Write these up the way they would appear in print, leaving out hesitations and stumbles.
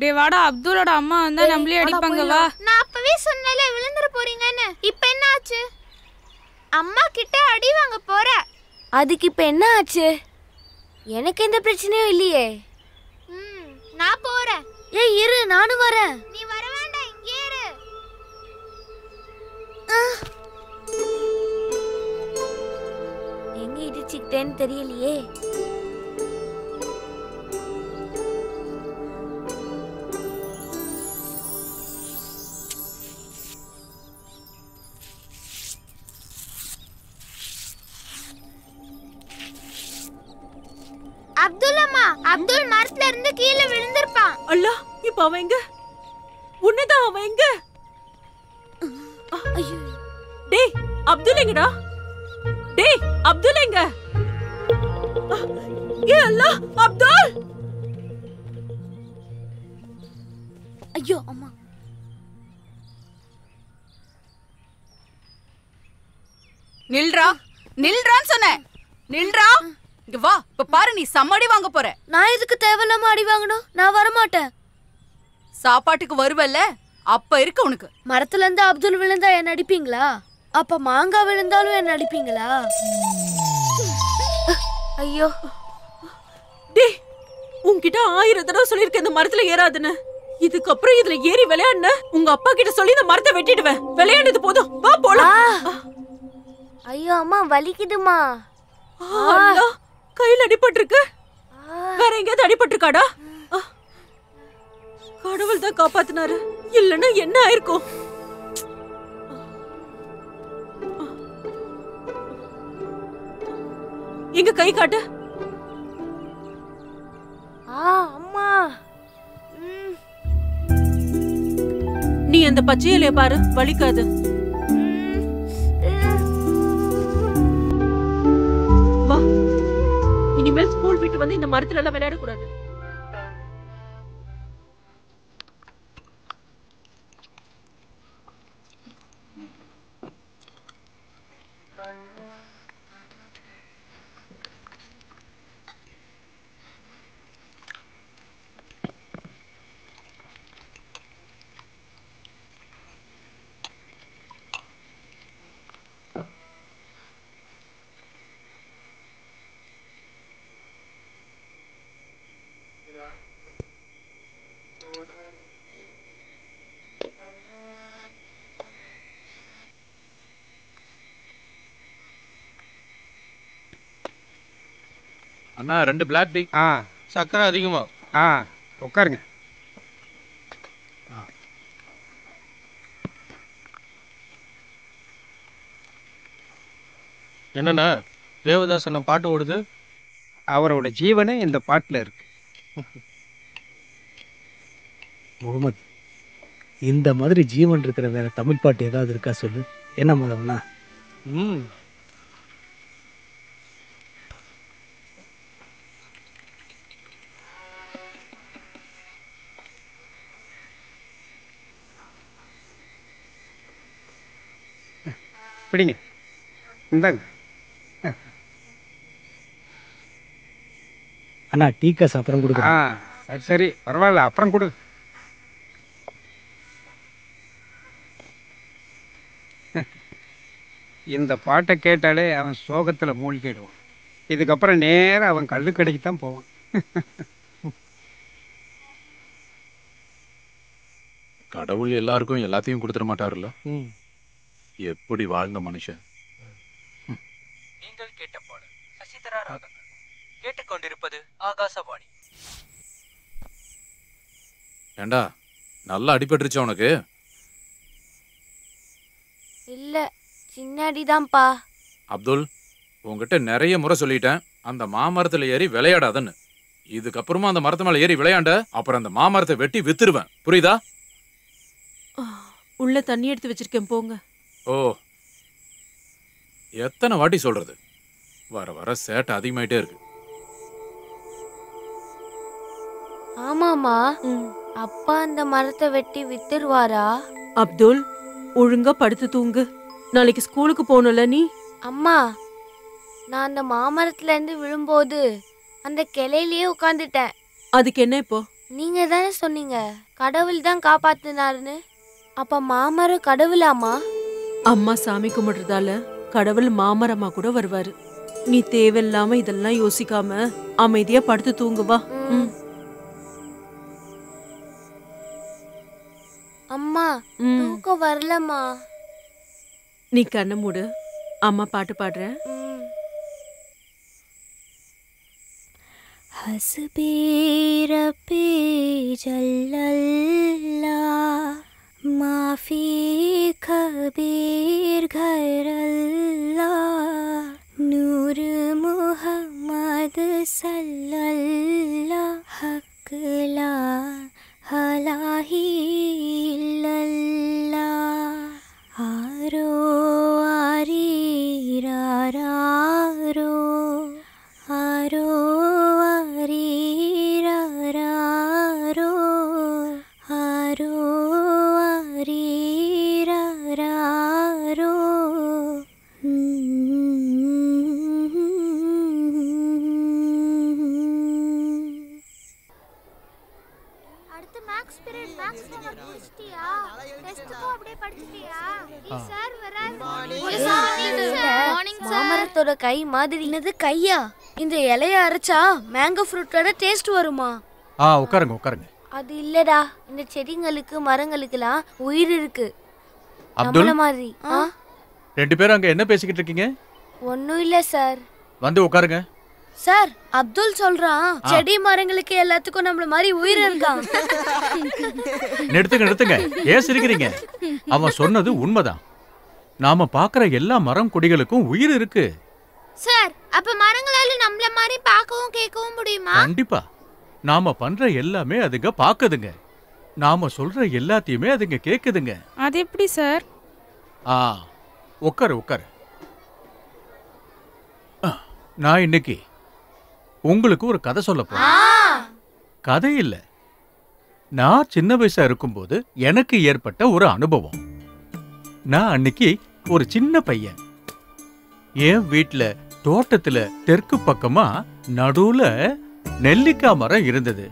டே வாடா, அப்துல்லோட அம்மா வந்தா நம்மளே அடிப்பாங்க. வா. நான் அப்பவே சொன்னல விழுந்துற போறீங்கன்னு. இப்போ என்ன ஆச்சு? அம்மா கிட்ட அடி வாங்க போற. அதுக்கு இப்போ என்ன ஆச்சு? எனக்கு எந்த பிரச்சனையும் இல்லையே. நான் போறேன். ஏய் இரு, நானும் வரேன். நீ வர வேண்டாம், இங்கே இரு. எங்க இடிச்சிட்டேன்னு தெரியலையே. அப்துல் அம்மா, அப்துல் மரத்துல இருந்து கீழே விழுந்திருப்பான். அல்லா, இப்ப அவன் எங்க? உன்னதான் அவன் எங்க? ஐயோ, டேய் அப்துல் எங்கடா? டேய் அப்துல் எங்க? ஏ அல்லா, அப்துல்! ஐயோ அம்மா. நில்றா, நில்றான்னு சொன்னேன். நில்றா. இங்க வா. இப்ப பாரு, நீ சம்மடி வாங்க போற. நான் எதுக்கு தேவையில்லாம அடி வாங்கணும்? நான் வர மாட்டேன். சாப்பாட்டுக்கு வருவல்ல, அப்ப இருக்கு உனக்கு. மரத்துல இருந்து அப்துல் விழுந்தா என்ன அடிப்பீங்களா? அப்ப மாங்காய் விழுந்தாலும் என்ன அடிப்பீங்களா? ஐயோ. டேய், உன்கிட்ட 1000 தடவை சொல்லிருக்கேன் இந்த மரத்துல ஏறாதுன்னு. இதுக்கப்புறம் இதுல ஏறி விளையாடுன உங்க அப்பா கிட்ட சொல்லி இந்த மரத்தை வெட்டிடுவேன். விளையாடுது போதும், வா போலாம். ஐயோ அம்மா, வலிக்குதுமா. கையில அடிபட்டிருக்கு. வேற எங்கேயாவது அடிபட்டிருக்காடா? கடவுள் தான் காப்பாத்தினாரு, இல்லன்னா என்ன ஆயிருக்கும்? எங்க கை காட்டு. அம்மா, நீ அந்த பச்சை இலைய பாரு, வலிக்காது. வா, இனிமேல் ஸ்கூல் விட்டு வந்து இந்த மரத்துல எல்லாம் விளையாடக்கூடாது. அண்ணா 2 பிளாக் டீ. சக்கரை அதிகமா. உட்காருங்க. என்னண்ணா தேவதாசன் பாட்டு ஓடுது? அவரோட ஜீவனே இந்த பாட்டுல இருக்கு. முகமது, இந்த மாதிரி ஜீவன் இருக்கிற வேற தமிழ் பாட்டு ஏதாவது இருக்கா சொல்லு. என்ன மதம்னா? பிடிங்க, இந்தாங்க. அண்ணா, டீ காசு அப்புறம் கொடுக்குறேன். சரி, பரவாயில்ல, அப்புறம் கொடு. இந்த பாட்டை கேட்டாலே அவன் சோகத்துல மூழ்கிடுவான். இதுக்கப்புறம் நேரம் அவன் கள்ளுக்கடைக்கு தான் போவான். கடவுள் எல்லாருக்கும் எல்லாத்தையும் கொடுத்துட மாட்டாருல்ல. எப்படி வாழ்ந்த மனுஷன். நீங்கள் கேட்ட பாடல் சசிதரா ராகங்கள். கேட்டுக்கொண்டிருப்பது ஆகாசவாணி. ஏண்டா, நல்லா அடிபட்டுருச்சா உனக்கு? இல்ல, சின்ன அடிதான்ப்பா. அப்துல், உங்ககிட்ட நிறைய முறை சொல்லிட்டேன் அந்த மாமரத்துல ஏறி விளையாடாதன்னு. இதுக்கப்புறமா அந்த மரத்து மேல ஏறி விளையாண்ட அப்புறம் அந்த மாமரத்தை வெட்டி வித்துருவேன், புரியுதா? உள்ள தண்ணி எடுத்து வச்சிருக்கேன், போங்க. ஓ, எத்தனை வாட்டி சொல்றது? வர வர சேட்டை அதிகமாயிட்டே இருக்கு. ஆமாமா, அப்பா அந்த மரத்தை வெட்டி வித்துருவாரா? அப்துல், ஒழுங்கா படுத்து தூங்கு. நாளைக்கு ஸ்கூலுக்கு போகணும்ல நீ? அம்மா, நான் அந்த மாமரத்துல இருந்து விழும்போது அந்த கிளையிலேயே உட்காந்துட்டேன். அதுக்கு என்ன இப்போ? நீங்க தானே சொன்னீங்க கடவுள் தான் காப்பாத்தினாருன்னு. அப்ப மாமரம் கடவுளாமா? அம்மா சாமி கும்பிடுறதால கடவுள் மாமரமா கூட வருவாரு. நீ தேவையில்லாம இதெல்லாம் யோசிக்காம அமைதியா படுத்து தூங்குவா. அம்மா, தூக்கம் வரலம்மா. நீ கண்ணை மூடு, அம்மா பாட்டு பாடுறேன். ஹஸ்பி ரப்பி ஜல்லல்லாஹ் மாஃபி கபீர் கைரல்லாஹ் நூர் முஹம்மது ஸல்லல்லாஹ் ஹக்லா ஹலாஹி இல்லல்லாஹ் ஆரோ ஆரீராரோ ஆரோ ஆரீராரோ ஆரோ ஆரீராரோ. அடுத்து மேக்ஸ் பீரியட். மேக்ஸ் ஹோம்வொர்க் முடிச்சிட்டியா? டெஸ்ட்க்கு அப்படியே படிச்சிட்டியா? சார் வராரு. Morning sir. மாமரத்தோட கை மாதிரி. என்னது கையா? இந்த இலைய அரைச்சா மேங்கோ ஃப்ரூட்டோட டேஸ்ட் வருமா? உட்காருங்க உட்காருங்க. அது இல்லடா, இந்த செடிங்களுக்கு மரங்களுக்குலாம் உயிர் இருக்கு. அப்துல் நம்மள மாதிரி. ரெண்டு பேரும் அங்க என்ன பேசிக்கிட்டு இருக்கீங்க? ஒண்ணும் இல்ல சார். வந்து உட்காருங்க. சார், அப்துல் சொல்றான் செடி மரங்களுக்கு எல்லாத்துக்கும் நம்மள மாதிரி உயிர் இருக்கான். நிறுத்துங்க. ஏன் சிரிக்கிறீங்க? அவன் சொன்னது உண்மைதான். நாம பாக்குற எல்லா மரம் கொடிகளுக்கும் உயிர் இருக்கு. சார், அப்ப மரங்களால நம்மள மாதிரி பார்க்கவும் கேட்கவும் முடியுமா? கண்டிப்பா. நாம பண்ற எல்லாமே அதுங்க பாக்குதுங்க. நாம சொல்ற எல்லாத்தையுமே அதுங்க கேக்குதுங்க. அது எப்படி சார்? உட்காரு. நான் இன்னைக்கு உங்களுக்கு ஒரு கதை சொல்ல போறேன். கதை இல்ல, நான் சின்ன வயசா இருக்கும்போது எனக்கு ஏற்பட்ட ஒரு அனுபவம். நான் அன்னைக்கு ஒரு சின்ன பையன். என் வீட்டுல தோட்டத்துல தெற்கு பக்கமா நடுவுல நெல்லிக்காய் மரம் இருந்தது.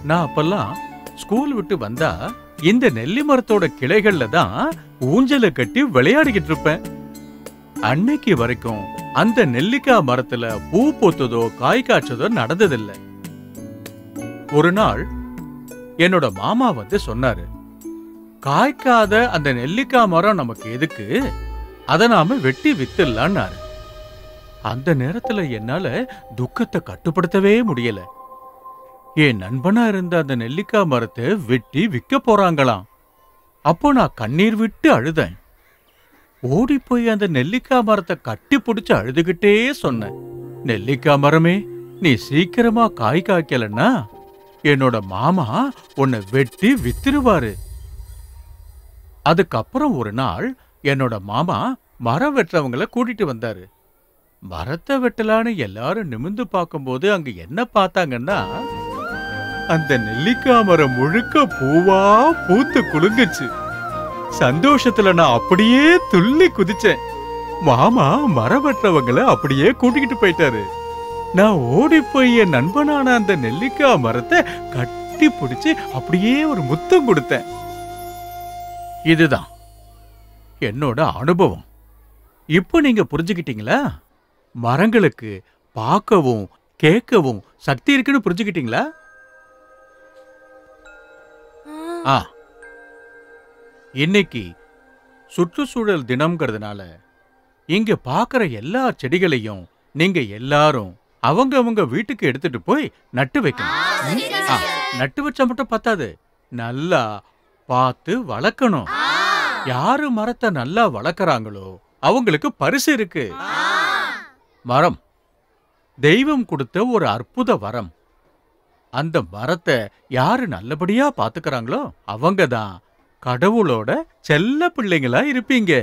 நான் அப்பெல்லாம் ஸ்கூல் விட்டு வந்தா இந்த நெல்லி மரத்தோட கிளைகள்ல தான் ஊஞ்சலை கட்டி விளையாடிக்கிட்டு இருப்பேன். அன்னைக்கு வரைக்கும் அந்த நெல்லிக்காய் மரத்துல பூ பூத்ததோ காய் காய்ச்சதோ நடந்ததில்லை. ஒரு நாள் என்னோட மாமா வந்து சொன்னாரு, காய்க்காத அந்த நெல்லிக்காய் மரம் நமக்கு எதுக்கு, அதை நாம வெட்டி வித்துடலான்னாரு. அந்த நேரத்துல என்னால துக்கத்தை கட்டுப்படுத்தவே முடியல. என் நண்பனா இருந்த அந்த நெல்லிக்காய் மரத்தை வெட்டி விற்க போறாங்களாம். அப்போ நான் கண்ணீர் விட்டு அழுதேன். ஓடி போய் அந்த நெல்லிக்காய் மரத்தை கட்டி பிடிச்சு அழுதுகிட்டே சொன்னேன், நெல்லிக்காய் மரமே, நீ சீக்கிரமா காய் காய்க்கலன்னா என்னோட மாமா உன்னை வெட்டி வித்துருவாரு. அதுக்கப்புறம் ஒரு நாள் என்னோட மாமா மரம் வெட்டுறவங்களை கூட்டிட்டு வந்தாரு. மரத்தை வெட்டலான்னு எல்லாரும் நிமிந்து பார்க்கும்போது அங்க என்ன பார்த்தாங்கன்னா, அந்த நெல்லிக்காய் மரம் முழுக்க பூவா பூத்து குலுங்குச்சு. சந்தோஷத்துல நான் அப்படியே துள்ளி குதிச்சேன். மாமா மரம் வெட்டுறவங்களை அப்படியே கூட்டிக்கிட்டு போயிட்டாரு. நான் ஓடி போய் என் நண்பனான அந்த நெல்லிக்காய் மரத்தை கட்டி பிடிச்சு அப்படியே ஒரு முத்தம் கொடுத்தேன். இதுதான் என்னோட அனுபவம். இப்போ நீங்க புரிஞ்சுக்கிட்டீங்களா? மரங்களுக்கு பார்க்கவும் கேட்கவும் சக்தி இருக்குன்னு புரிஞ்சுக்கிட்டீங்களா? இன்னைக்கு சுற்றுச்சூழல் தினம்ங்கிறதுனால இங்க பாக்குற எல்லா செடிகளையும் நீங்க எல்லாரும் அவங்க வீட்டுக்கு எடுத்துட்டு போய் நட்டு வைக்கணும். நட்டு வச்சா மட்டும் பத்தாது, நல்லா பார்த்து வளர்க்கணும். யாரு மரத்தை நல்லா வளர்க்கறாங்களோ அவங்களுக்கு பரிசு இருக்கு. மரம் தெய்வம் கொடுத்த ஒரு அற்புத வரம். அந்த மரத்தை யாரு நல்லபடியா பாத்துக்கறாங்களோ அவங்கதான் கடவுளோட செல்ல பிள்ளைங்களா இருப்பீங்க.